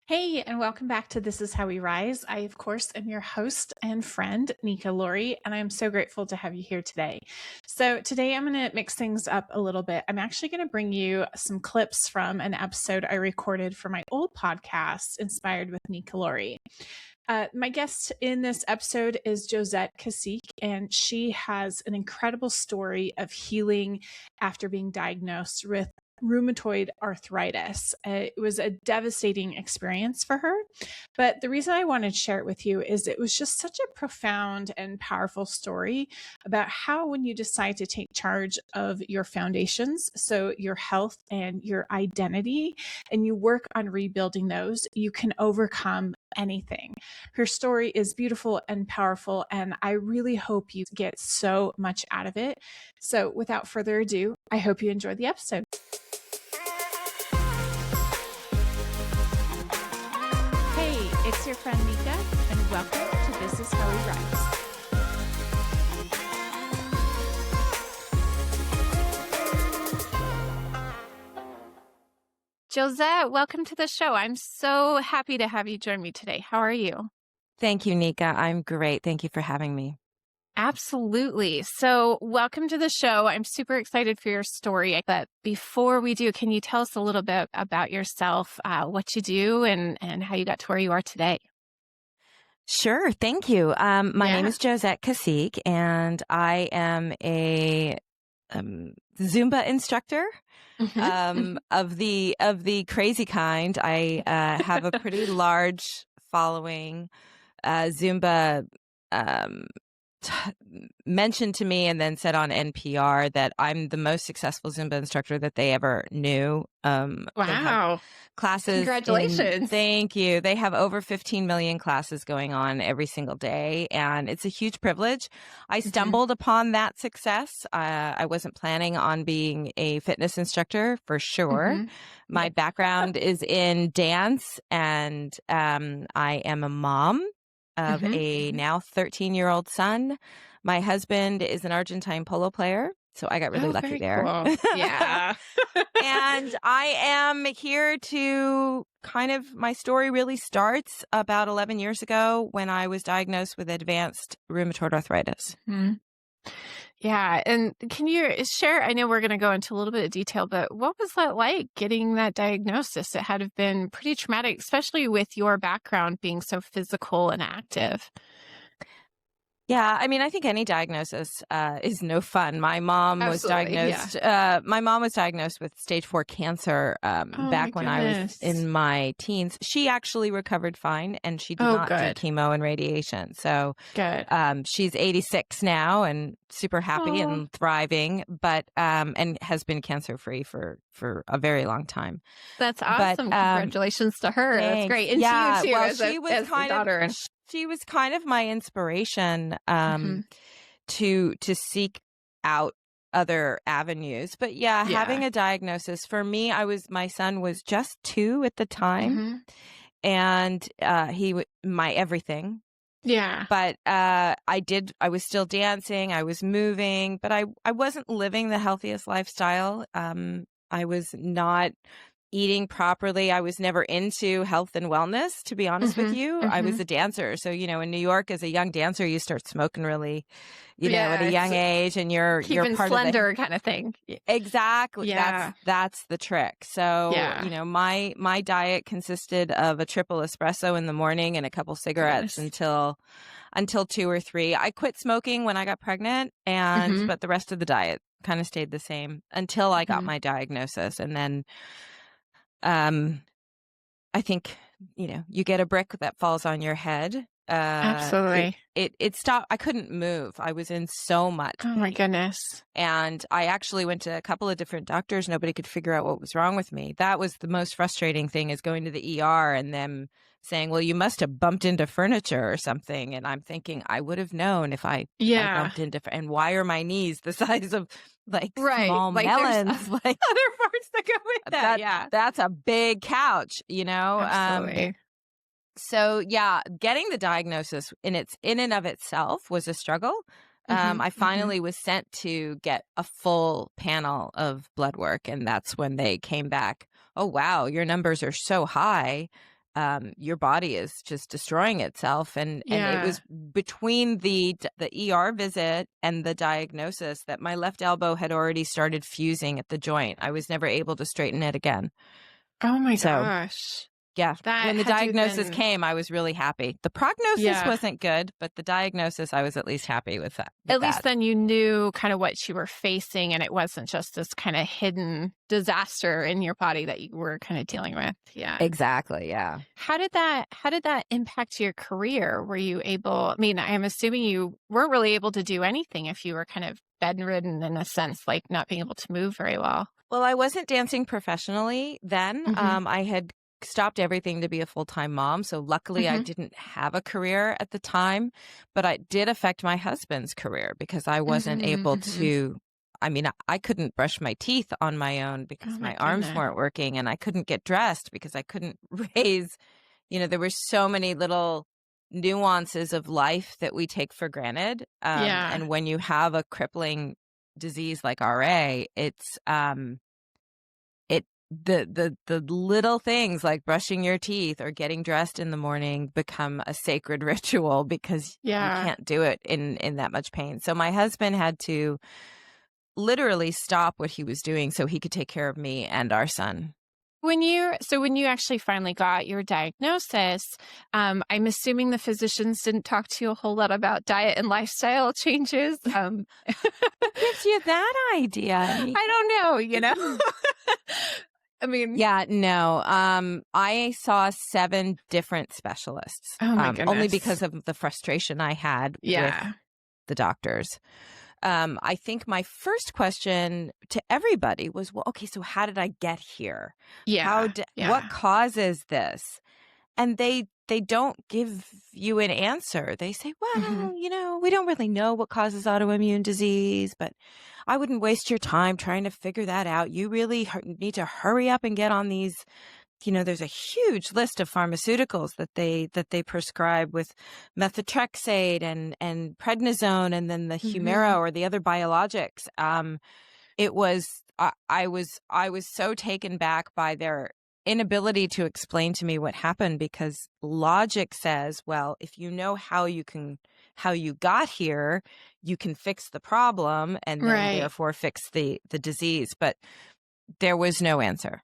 Hey, and welcome back to This Is How We Rise. I, of course, am your host and friend, Nika Laurie, and I'm so grateful to have you here today. So today I'm going to mix things up a little bit. I'm actually going to bring you some clips from an episode I recorded for my old podcast, Inspired with Nika Laurie. My guest in this episode is Josette Tkacik, and she has an incredible story of healing after being diagnosed with rheumatoid arthritis. It was a devastating experience for her. But the reason I wanted to share it with you is it was just such a profound and powerful story about how, when you decide to take charge of your foundations, so your health and your identity, and you work on rebuilding those, you can overcome anything. Her story is beautiful and powerful, and I really hope you get so much out of it. So without further ado, I hope you enjoy the episode. Hey, it's your friend Nika, and welcome to This Is How We Rise. Josette, welcome to the show. I'm so happy to have you join me today. How are you? Thank you, Nika. I'm great. Thank you for having me. Absolutely. So welcome to the show. I'm super excited for your story. But before we do, can you tell us a little bit about yourself, what you do, and how you got to where you are today? Sure. Thank you. My name is Josette Tkacik, and I am a Zumba instructor. Of the crazy kind. I have a pretty large following. Zumba mentioned to me and then said on NPR that I'm the most successful Zumba instructor that they ever knew. Wow. Classes. Congratulations. Thank you. They have over 15 million classes going on every single day, and it's a huge privilege. I stumbled upon that success. I wasn't planning on being a fitness instructor for sure. My background is in dance, and I am a mom of a now 13-year-old son. My husband is an Argentine polo player, so I got really lucky there. Cool. Yeah. And I am here to my story really starts about 11 years ago when I was diagnosed with advanced rheumatoid arthritis. Yeah. And can you share, I know we're going to go into a little bit of detail, but what was that like getting that diagnosis? It had to have been pretty traumatic, especially with your background being so physical and active. Yeah, I mean, I think any diagnosis is no fun. My mom was diagnosed. My mom was diagnosed with stage 4 cancer back when I was in my teens. She actually recovered fine, and she did not do chemo and radiation. So she's 86 now and super happy and thriving, but and has been cancer free for a very long time. That's awesome. But, congratulations to her. Thanks. That's great. And to you too, well, as a daughter. She was kind of my inspiration to seek out other avenues. But having a diagnosis for me, my son was just 2 at the time, and my everything. Yeah. But I was still dancing, I was moving, but I wasn't living the healthiest lifestyle. I was not eating properly. I was never into health and wellness, to be honest with you. I was a dancer. So, in New York as a young dancer, you start smoking really, at a young age, and you're part slender of kind of thing. Exactly. Yeah. That's the trick. So, my diet consisted of a triple espresso in the morning and a couple cigarettes until 2 or 3. I quit smoking when I got pregnant, but the rest of the diet kind of stayed the same until I got my diagnosis. And then I think, you get a brick that falls on your head. Absolutely. It stopped. I couldn't move. I was in so much pain. Oh my goodness. And I actually went to a couple of different doctors. Nobody could figure out what was wrong with me. That was the most frustrating thing, is going to the ER and them saying, well, you must have bumped into furniture or something. And I'm thinking, I would have known if I bumped into, and why are my knees the size of small melons? Other parts that go with that. That's a big couch, Absolutely. So getting the diagnosis in and of itself was a struggle. I finally was sent to get a full panel of blood work, and that's when they came back. Oh, wow, your numbers are so high. your body is just destroying itself. And it was between the ER visit and the diagnosis that my left elbow had already started fusing at the joint. I was never able to straighten it again. Oh my gosh. Yeah. When the diagnosis came, I was really happy. The prognosis wasn't good, but the diagnosis, I was at least happy with that. At least then you knew kind of what you were facing, and it wasn't just this kind of hidden disaster in your body that you were kind of dealing with. Yeah. Exactly. Yeah. How did that impact your career? Were you able, I mean, I'm assuming you weren't really able to do anything if you were kind of bedridden in a sense, like not being able to move very well. Well, I wasn't dancing professionally then. I had stopped everything to be a full-time mom. So luckily I didn't have a career at the time, but it did affect my husband's career because I wasn't able to, I mean, I couldn't brush my teeth on my own because my arms weren't working, and I couldn't get dressed because I couldn't raise, there were so many little nuances of life that we take for granted. And when you have a crippling disease like RA, it's, the little things like brushing your teeth or getting dressed in the morning become a sacred ritual because you can't do it in that much pain. So my husband had to literally stop what he was doing so he could take care of me and our son. When you actually finally got your diagnosis, I'm assuming the physicians didn't talk to you a whole lot about diet and lifestyle changes. What gives you that idea? I don't know, I mean, yeah, no. I saw 7 different specialists. Oh my goodness. Only because of the frustration I had with the doctors. I think my first question to everybody was, well, okay, so how did I get here? What causes this? And they don't give you an answer. They say, well, we don't really know what causes autoimmune disease, but I wouldn't waste your time trying to figure that out. You really need to hurry up and get on these. There's a huge list of pharmaceuticals that they prescribe with methotrexate and prednisone, and then the Humira or the other biologics. I was so taken back by their inability to explain to me what happened, because logic says, well, if you know how you got here, you can fix the problem and then therefore fix the disease. But there was no answer.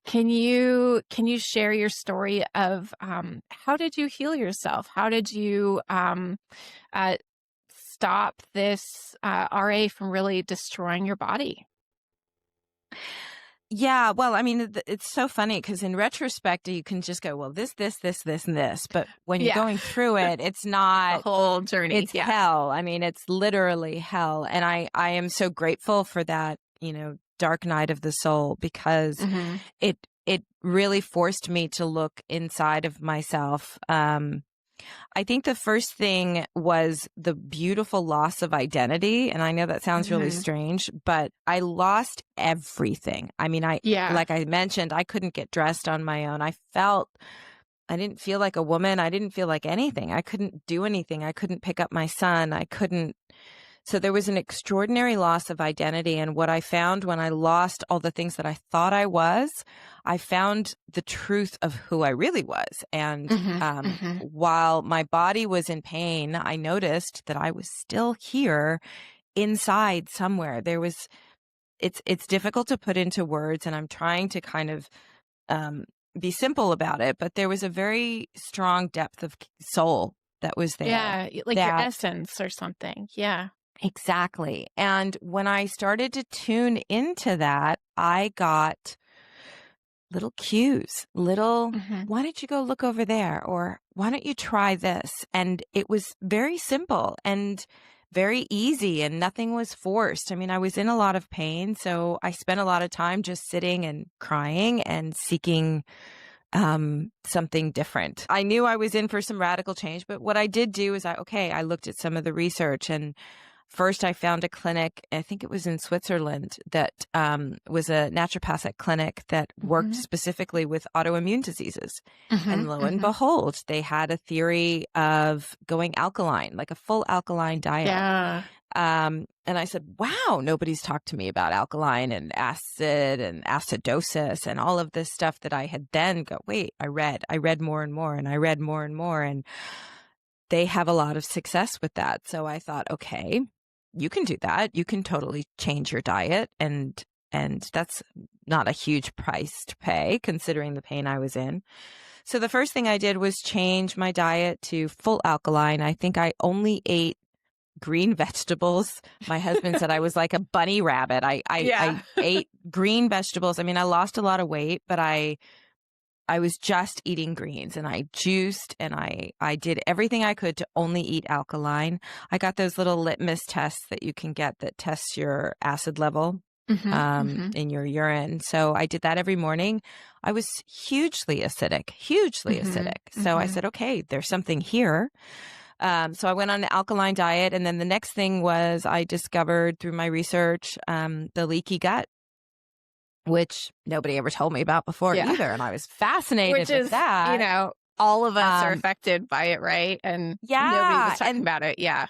Can you share your story of how did you heal yourself? How did you stop this RA from really destroying your body? Yeah, well, I mean, it's so funny because in retrospect, you can just go, well, this, and this. But when you're going through it, it's not the whole journey. It's hell. I mean, it's literally hell. And I am so grateful for that, dark night of the soul, because it really forced me to look inside of myself. I think the first thing was the beautiful loss of identity. And I know that sounds really strange, but I lost everything. I mean, like I mentioned, I couldn't get dressed on my own. I didn't feel like a woman. I didn't feel like anything. I couldn't do anything. I couldn't pick up my son. So there was an extraordinary loss of identity. And what I found when I lost all the things that I thought I was, I found the truth of who I really was. And while my body was in pain, I noticed that I was still here inside somewhere. It's difficult to put into words, and I'm trying to kind of be simple about it, but there was a very strong depth of soul that was there. Yeah, like your essence or something. Yeah. Exactly. And when I started to tune into that, I got little cues, why don't you go look over there? Or why don't you try this? And it was very simple and very easy, and nothing was forced. I mean, I was in a lot of pain, so I spent a lot of time just sitting and crying and seeking something different. I knew I was in for some radical change, but what I did do is I looked at some of the research, and first I found a clinic, I think it was in Switzerland, that was a naturopathic clinic that worked specifically with autoimmune diseases. And lo and behold, they had a theory of going alkaline, like a full alkaline diet. Yeah. And I said, wow, nobody's talked to me about alkaline and acid and acidosis and all of this stuff that I had then wait, I read more and more, and I read more and more, and they have a lot of success with that. So I thought, okay, you can do that. You can totally change your diet. And that's not a huge price to pay considering the pain I was in. So the first thing I did was change my diet to full alkaline. I think I only ate green vegetables. My husband said I was like a bunny rabbit. I ate green vegetables. I mean, I lost a lot of weight, but I was just eating greens, and I juiced, and I did everything I could to only eat alkaline. I got those little litmus tests that you can get that tests your acid level in your urine. So I did that every morning. I was hugely acidic. So I said, okay, there's something here. So I went on an alkaline diet. And then the next thing was I discovered through my research the leaky gut, which nobody ever told me about before either. And I was fascinated with that. You know, all of us are affected by it, right? And nobody was talking about it. Yeah.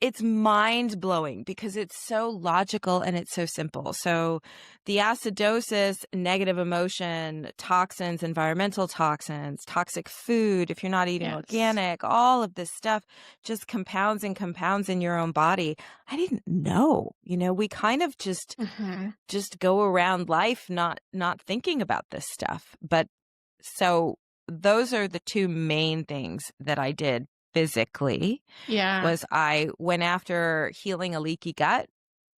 It's mind blowing because it's so logical and it's so simple. So the acidosis, negative emotion, toxins, environmental toxins, toxic food, if you're not eating organic, all of this stuff just compounds and compounds in your own body. I didn't know, we kind of just go around life not thinking about this stuff. But so those are the two main things that I did physically. Was I went after healing a leaky gut.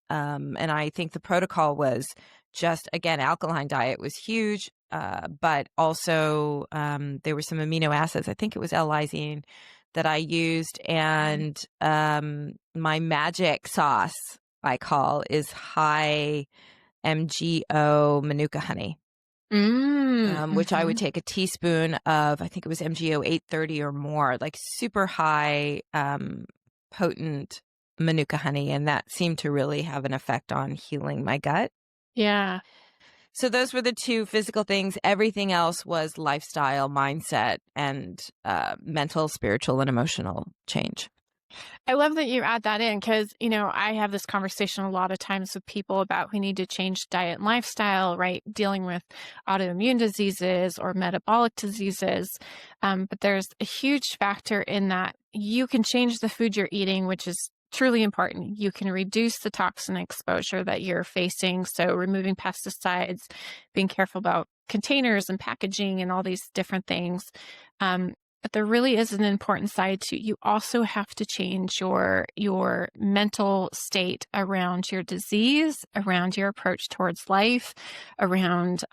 And I think the protocol was just, again, alkaline diet was huge. But also there were some amino acids. I think it was L-lysine that I used. And my magic sauce, I call, is high MGO Manuka honey. Which I would take a teaspoon of, I think it was MGO 830 or more, like super high, potent Manuka honey. And that seemed to really have an effect on healing my gut. Yeah. So those were the two physical things. Everything else was lifestyle, mindset, and mental, spiritual, and emotional change. I love that you add that in because, I have this conversation a lot of times with people about we need to change diet and lifestyle, right? Dealing with autoimmune diseases or metabolic diseases. But there's a huge factor in that you can change the food you're eating, which is truly important. You can reduce the toxin exposure that you're facing. So removing pesticides, being careful about containers and packaging and all these different things. But there really is an important side to you. Also have to change your mental state around your disease, around your approach towards life, around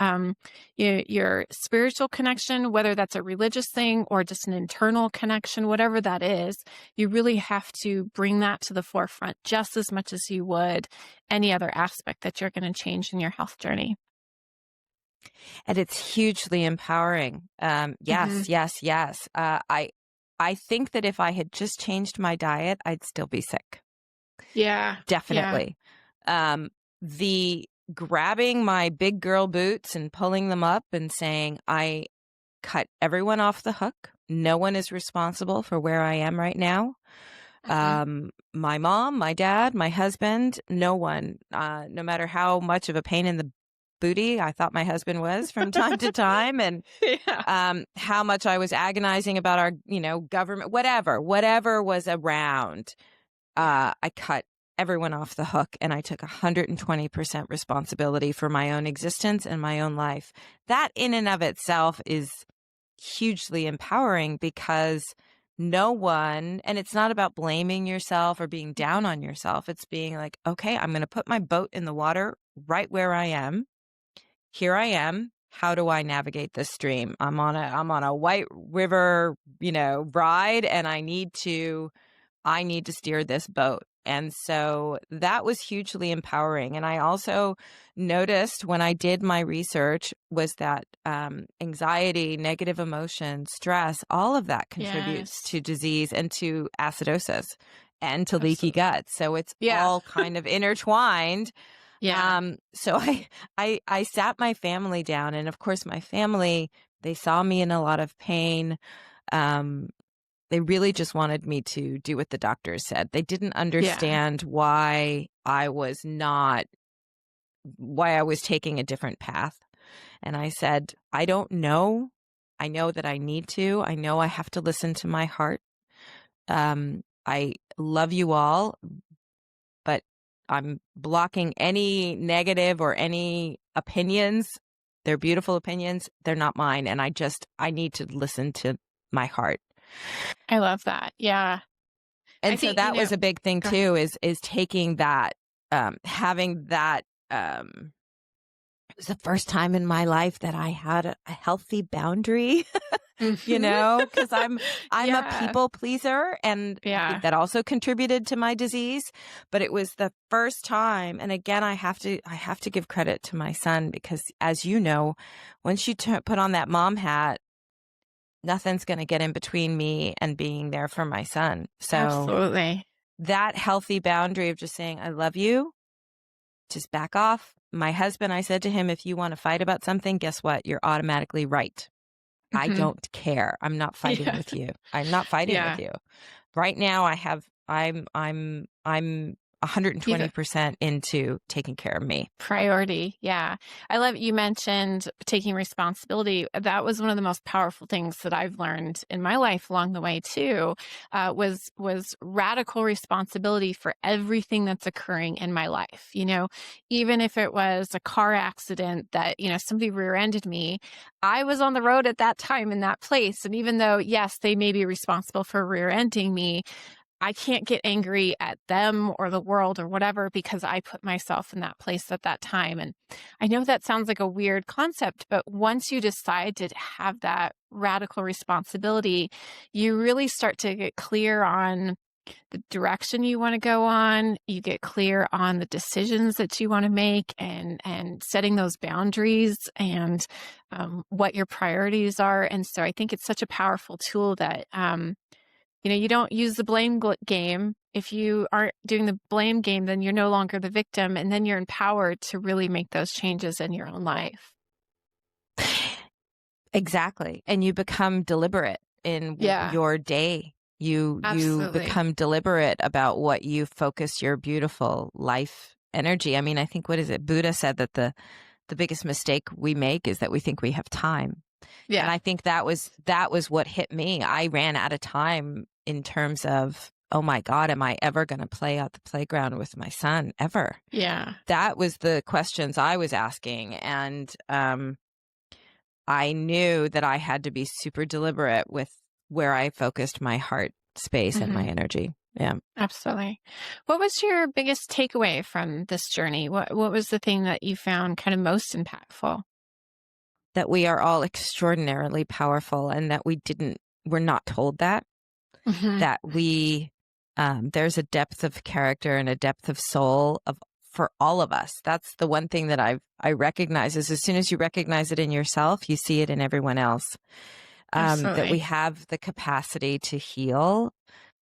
your spiritual connection, whether that's a religious thing or just an internal connection, whatever that is. You really have to bring that to the forefront just as much as you would any other aspect that you're going to change in your health journey. And it's hugely empowering. Yes. I think that if I had just changed my diet, I'd still be sick. Yeah. Definitely. Yeah. The grabbing my big girl boots and pulling them up and saying, I cut everyone off the hook. No one is responsible for where I am right now. My mom, my dad, my husband, no one, no matter how much of a pain in the booty I thought my husband was from time to time, and how much I was agonizing about our, government, whatever was around. I cut everyone off the hook, and I took 120% responsibility for my own existence and my own life. That in and of itself is hugely empowering because no one, and it's not about blaming yourself or being down on yourself. It's being like, okay, I'm going to put my boat in the water right where I am. Here I am. How do I navigate this stream? I'm on a white river, ride, and I need to steer this boat. And so that was hugely empowering. And I also noticed when I did my research was that anxiety, negative emotion, stress, all of that contributes to disease and to acidosis and to leaky gut. So it's all kind of intertwined. Yeah. So I sat my family down, and of course my family, they saw me in a lot of pain. they really just wanted me to do what the doctors said. They didn't Yeah. understand why I was taking a different path. And I said, I don't know. I know that I need to. I know I have to listen to my heart. I love you all, but I'm blocking any negative or any opinions. They're beautiful opinions. They're not mine. And I need to listen to my heart. I love that. Yeah. And I so think, that was a big thing go too, is taking that, having that, it was the first time in my life that I had a healthy boundary, you know, because I'm a people pleaser, and I think that also contributed to my disease. But it was the first time, and again, I have to give credit to my son, because as you know, once you put on that mom hat, nothing's going to get in between me and being there for my son. So Absolutely. that healthy boundary of just saying, I love you, just back off. My husband, I said to him, if you want to fight about something, guess what? You're automatically right. I don't care. I'm not fighting with you. I'm not fighting with you. Right now I'm 120% into taking care of me. Priority. Yeah. I love you mentioned taking responsibility. That was one of the most powerful things that I've learned in my life along the way too, was radical responsibility for everything that's occurring in my life. You know, even if it was a car accident that, you know, somebody rear-ended me, I was on the road at that time in that place. And even though, yes, they may be responsible for rear-ending me, I can't get angry at them or the world or whatever, because I put myself in that place at that time. And I know that sounds like a weird concept, but once you decide to have that radical responsibility, you really start to get clear on the direction you want to go on. You get clear on the decisions that you want to make, and setting those boundaries, and what your priorities are. And so I think it's such a powerful tool that, you know, you don't use the blame game. If you aren't doing the blame game, then you're no longer the victim, and then you're empowered to really make those changes in your own life. Exactly. And you become deliberate in your day. You become deliberate about what you focus your beautiful life energy. I mean, I think, what is it? Buddha said that the biggest mistake we make is that we think we have time. Yeah. And I think that was what hit me. I ran out of time in terms of, oh my God, am I ever going to play out the playground with my son ever? Yeah. That was the questions I was asking. And I knew that I had to be super deliberate with where I focused my heart space and my energy. Yeah. Absolutely. What was your biggest takeaway from this journey? What was the thing that you found kind of most impactful? That we are all extraordinarily powerful, and that we're not told that, that there's a depth of character and a depth of soul for all of us. That's the one thing that I recognize, is as soon as you recognize it in yourself, you see it in everyone else. That we have the capacity to heal,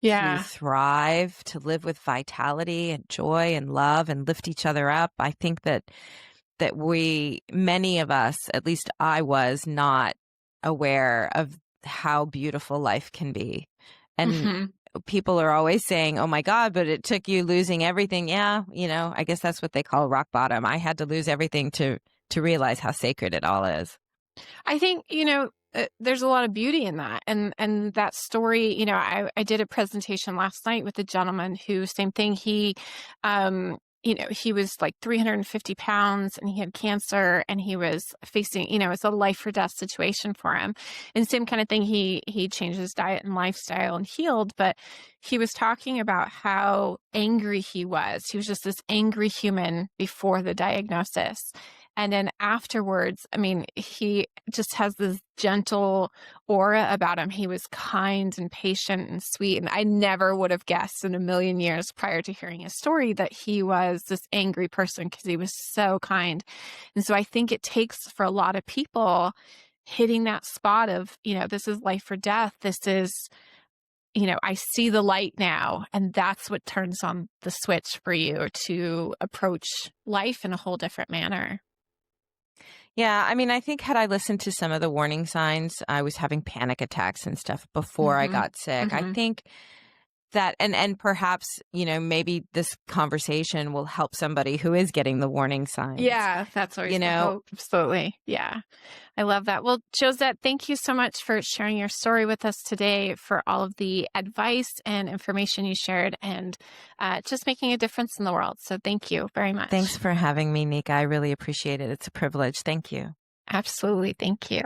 to thrive, to live with vitality and joy and love and lift each other up. I think that many of us, at least I was not aware of how beautiful life can be. And people are always saying, oh my God, but it took you losing everything. Yeah. You know, I guess that's what they call rock bottom. I had to lose everything to realize how sacred it all is. I think, you know, there's a lot of beauty in that. And that story, you know, I did a presentation last night with a gentleman who, same thing, he, you know, he was like 350 pounds and he had cancer, and he was facing, you know, it's a life or death situation for him. And same kind of thing, he changed his diet and lifestyle and healed, but he was talking about how angry he was. He was just this angry human before the diagnosis. And then afterwards, I mean, he just has this gentle aura about him. He was kind and patient and sweet. And I never would have guessed in a million years prior to hearing his story that he was this angry person, because he was so kind. And so I think it takes, for a lot of people, hitting that spot of, you know, this is life or death. This is, you know, I see the light now. And that's what turns on the switch for you to approach life in a whole different manner. Yeah, I mean, I think had I listened to some of the warning signs, I was having panic attacks and stuff before I got sick. I think that, and perhaps, maybe this conversation will help somebody who is getting the warning signs. Yeah, that's always the hope. Absolutely. Yeah. I love that. Well, Josette, thank you so much for sharing your story with us today, for all of the advice and information you shared, and just making a difference in the world. So thank you very much. Thanks for having me, Nika. I really appreciate it. It's a privilege. Thank you. Absolutely. Thank you.